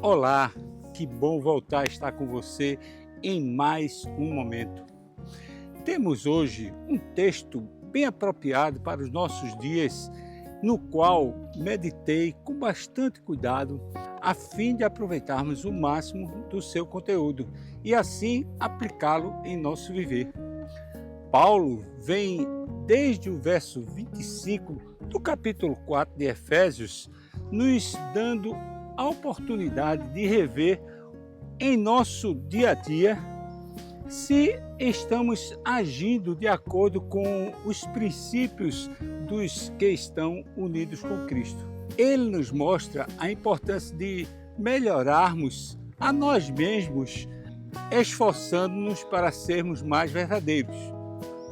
Olá, que bom voltar a estar com você em mais um momento. Temos hoje um texto bem apropriado para os nossos dias, no qual meditei com bastante cuidado, a fim de aproveitarmos o máximo do seu conteúdo e assim aplicá-lo em nosso viver. Paulo vem desde o verso 25 do capítulo 4 de Efésios, nos dando a oportunidade de rever em nosso dia a dia se estamos agindo de acordo com os princípios dos que estão unidos com Cristo. Ele nos mostra a importância de melhorarmos a nós mesmos, esforçando-nos para sermos mais verdadeiros.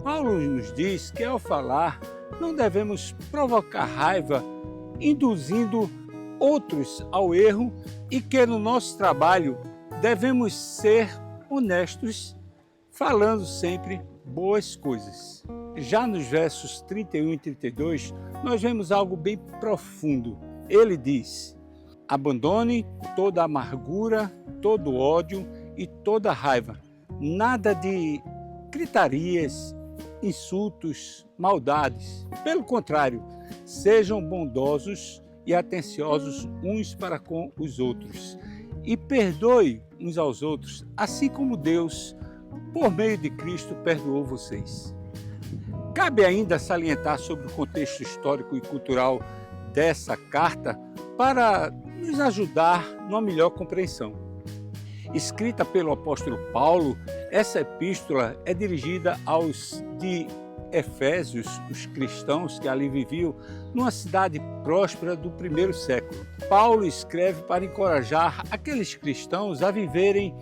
Paulo nos diz que ao falar não devemos provocar raiva, induzindo outros ao erro, e que no nosso trabalho devemos ser honestos, falando sempre boas coisas. Já nos versos 31 e 32, nós vemos algo bem profundo. Ele diz: abandone toda amargura, todo ódio e toda raiva. Nada de gritarias, insultos, maldades. Pelo contrário, sejam bondosos e atenciosos uns para com os outros, e perdoe uns aos outros, assim como Deus, por meio de Cristo, perdoou vocês. Cabe ainda salientar sobre o contexto histórico e cultural dessa carta para nos ajudar numa melhor compreensão. Escrita pelo apóstolo Paulo, essa epístola é dirigida aos de Efésios, os cristãos que ali viviam numa cidade próspera do primeiro século. Paulo escreve para encorajar aqueles cristãos a viverem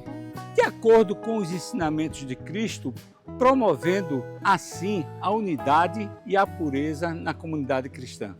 de acordo com os ensinamentos de Cristo, promovendo assim a unidade e a pureza na comunidade cristã.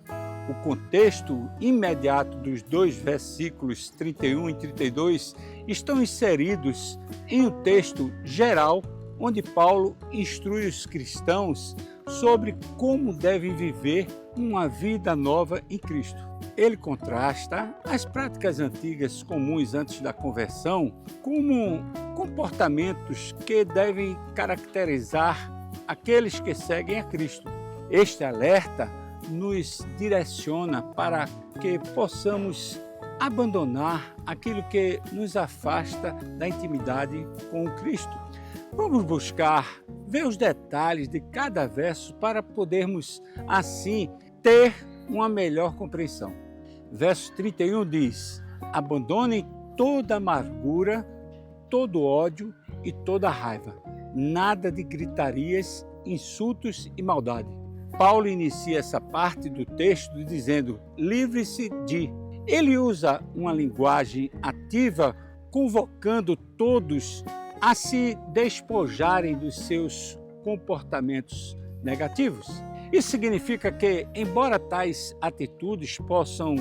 O contexto imediato dos dois versículos 31 e 32 estão inseridos em um texto geral onde Paulo instrui os cristãos sobre como devem viver uma vida nova em Cristo. Ele contrasta as práticas antigas comuns antes da conversão como comportamentos que devem caracterizar aqueles que seguem a Cristo. Este alerta nos direciona para que possamos abandonar aquilo que nos afasta da intimidade com o Cristo. Vamos buscar ver os detalhes de cada verso para podermos, assim, ter uma melhor compreensão. Verso 31 diz: abandonem toda amargura, todo ódio e toda raiva. Nada de gritarias, insultos e maldade. Paulo inicia essa parte do texto dizendo: livre-se de. Ele usa uma linguagem ativa, convocando todos a se despojarem dos seus comportamentos negativos. Isso significa que, embora tais atitudes possam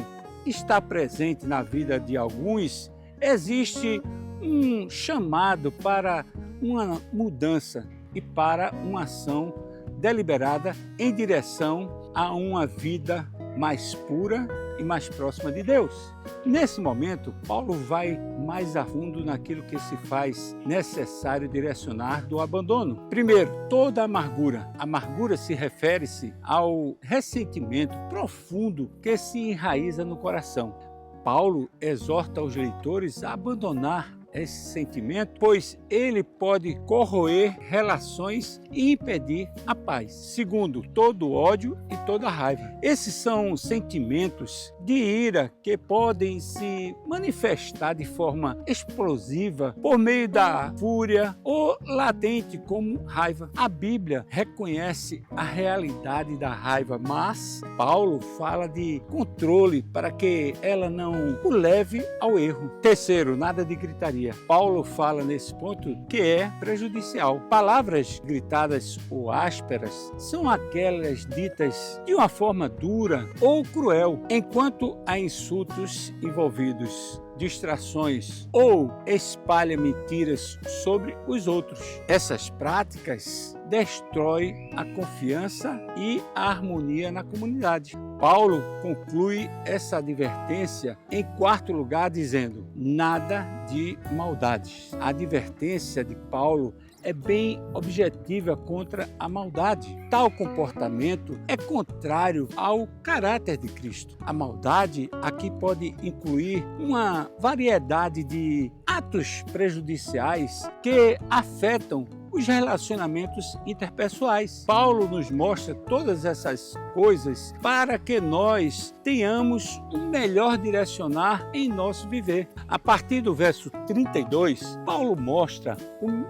estar presentes na vida de alguns, existe um chamado para uma mudança e para uma ação deliberada em direção a uma vida mais pura e mais próxima de Deus. Nesse momento, Paulo vai mais a fundo naquilo que se faz necessário direcionar do abandono. Primeiro, toda amargura. Amargura se refere-se ao ressentimento profundo que se enraiza no coração. Paulo exorta os leitores a abandonar esse sentimento, pois ele pode corroer relações e impedir a paz. Segundo, todo ódio e toda raiva. Esses são sentimentos de ira que podem se manifestar de forma explosiva por meio da fúria ou latente como raiva. A Bíblia reconhece a realidade da raiva, mas Paulo fala de controle para que ela não o leve ao erro. Terceiro, nada de gritaria. Paulo fala nesse ponto que é prejudicial. Palavras gritadas ou ásperas são aquelas ditas de uma forma dura ou cruel, enquanto há insultos envolvidos, distrações ou espalha mentiras sobre os outros. Essas práticas destrói a confiança e a harmonia na comunidade. Paulo conclui essa advertência em quarto lugar dizendo: nada de maldades. A advertência de Paulo é bem objetiva contra a maldade. Tal comportamento é contrário ao caráter de Cristo. A maldade aqui pode incluir uma variedade de atos prejudiciais que afetam os relacionamentos interpessoais. Paulo nos mostra todas essas coisas para que nós tenhamos um melhor direcionar em nosso viver. A partir do verso 32, Paulo mostra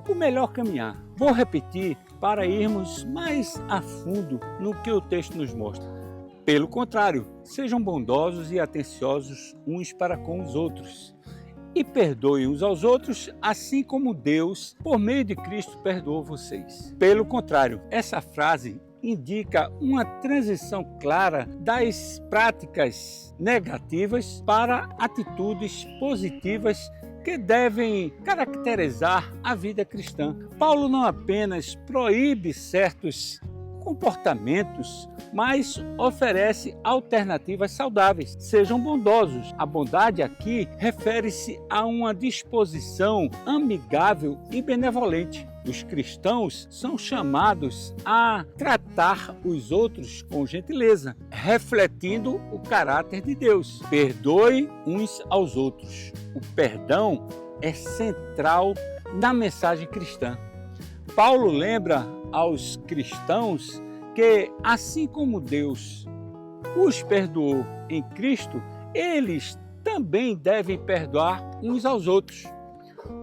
o melhor caminhar. Vou repetir para irmos mais a fundo no que o texto nos mostra. Pelo contrário, sejam bondosos e atenciosos uns para com os outros. E perdoem uns aos outros, assim como Deus, por meio de Cristo, perdoou vocês. Pelo contrário, essa frase indica uma transição clara das práticas negativas para atitudes positivas que devem caracterizar a vida cristã. Paulo não apenas proíbe certos comportamentos, mas oferece alternativas saudáveis. Sejam bondosos. A bondade aqui refere-se a uma disposição amigável e benevolente. Os cristãos são chamados a tratar os outros com gentileza, refletindo o caráter de Deus. Perdoe uns aos outros. O perdão é central na mensagem cristã. Paulo lembra aos cristãos que, assim como Deus os perdoou em Cristo, eles também devem perdoar uns aos outros.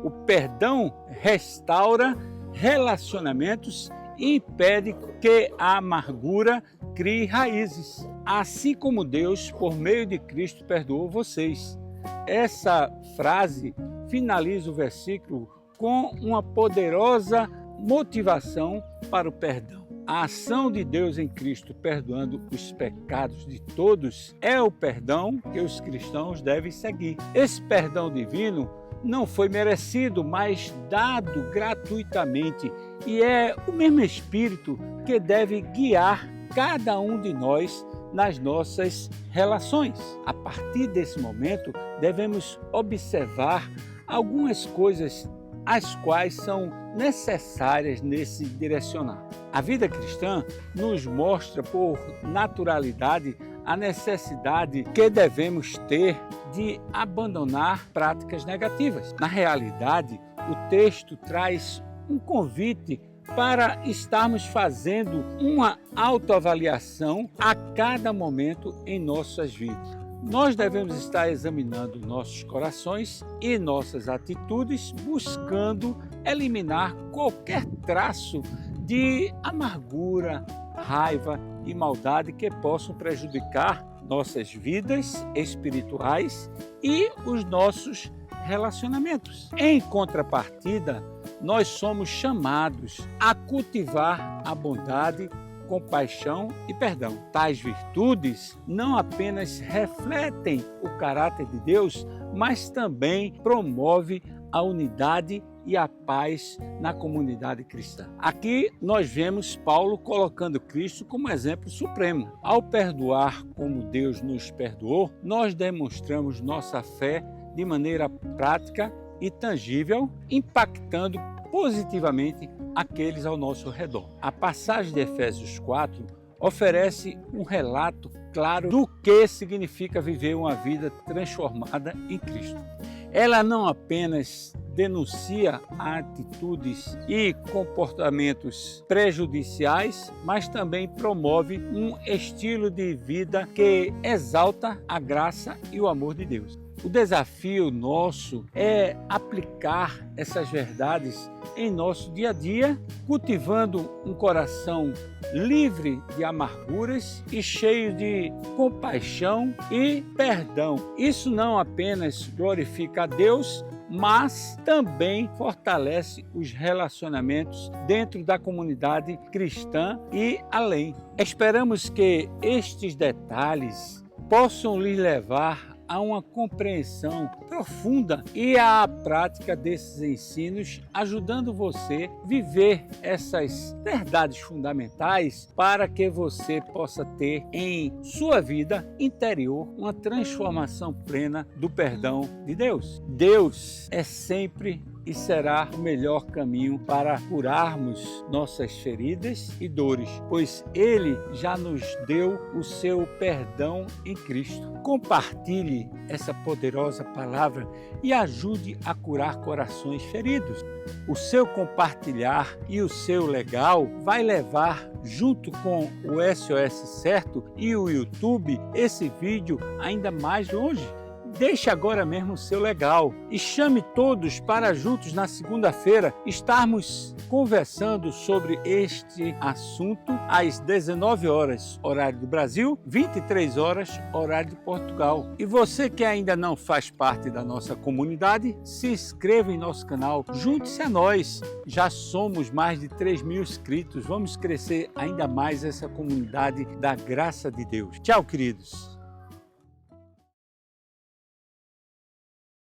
O perdão restaura relacionamentos e impede que a amargura crie raízes. Assim como Deus, por meio de Cristo, perdoou vocês. Essa frase finaliza o versículo com uma poderosa motivação para o perdão. A ação de Deus em Cristo perdoando os pecados de todos é o perdão que os cristãos devem seguir. Esse perdão divino não foi merecido, mas dado gratuitamente, e é o mesmo Espírito que deve guiar cada um de nós nas nossas relações. A partir desse momento, devemos observar algumas coisas as quais são necessárias nesse direcionar. A vida cristã nos mostra por naturalidade a necessidade que devemos ter de abandonar práticas negativas. Na realidade, o texto traz um convite para estarmos fazendo uma autoavaliação a cada momento em nossas vidas. Nós devemos estar examinando nossos corações e nossas atitudes, buscando eliminar qualquer traço de amargura, raiva e maldade que possam prejudicar nossas vidas espirituais e os nossos relacionamentos. Em contrapartida, nós somos chamados a cultivar a bondade, compaixão e perdão. Tais virtudes não apenas refletem o caráter de Deus, mas também promovem a unidade e a paz na comunidade cristã. Aqui nós vemos Paulo colocando Cristo como exemplo supremo. Ao perdoar como Deus nos perdoou, nós demonstramos nossa fé de maneira prática e tangível, impactando positivamente aqueles ao nosso redor. A passagem de Efésios 4 oferece um relato claro do que significa viver uma vida transformada em Cristo. Ela não apenas denuncia atitudes e comportamentos prejudiciais, mas também promove um estilo de vida que exalta a graça e o amor de Deus. O desafio nosso é aplicar essas verdades em nosso dia a dia, cultivando um coração livre de amarguras e cheio de compaixão e perdão. Isso não apenas glorifica a Deus, mas também fortalece os relacionamentos dentro da comunidade cristã e além. Esperamos que estes detalhes possam lhe levar a uma compreensão profunda e à prática desses ensinos, ajudando você a viver essas verdades fundamentais para que você possa ter em sua vida interior uma transformação plena do perdão de Deus. Deus é sempre e será o melhor caminho para curarmos nossas feridas e dores, pois Ele já nos deu o seu perdão em Cristo. Compartilhe essa poderosa palavra e ajude a curar corações feridos. O seu compartilhar e o seu legal vai levar, junto com o SOS Certo e o YouTube, esse vídeo ainda mais longe. Deixe agora mesmo o seu legal e chame todos para juntos na segunda-feira estarmos conversando sobre este assunto às 19 horas, horário do Brasil, 23 horas, horário de Portugal. E você que ainda não faz parte da nossa comunidade, se inscreva em nosso canal, junte-se a nós. Já somos mais de 3.000 inscritos, vamos crescer ainda mais essa comunidade da graça de Deus. Tchau, queridos!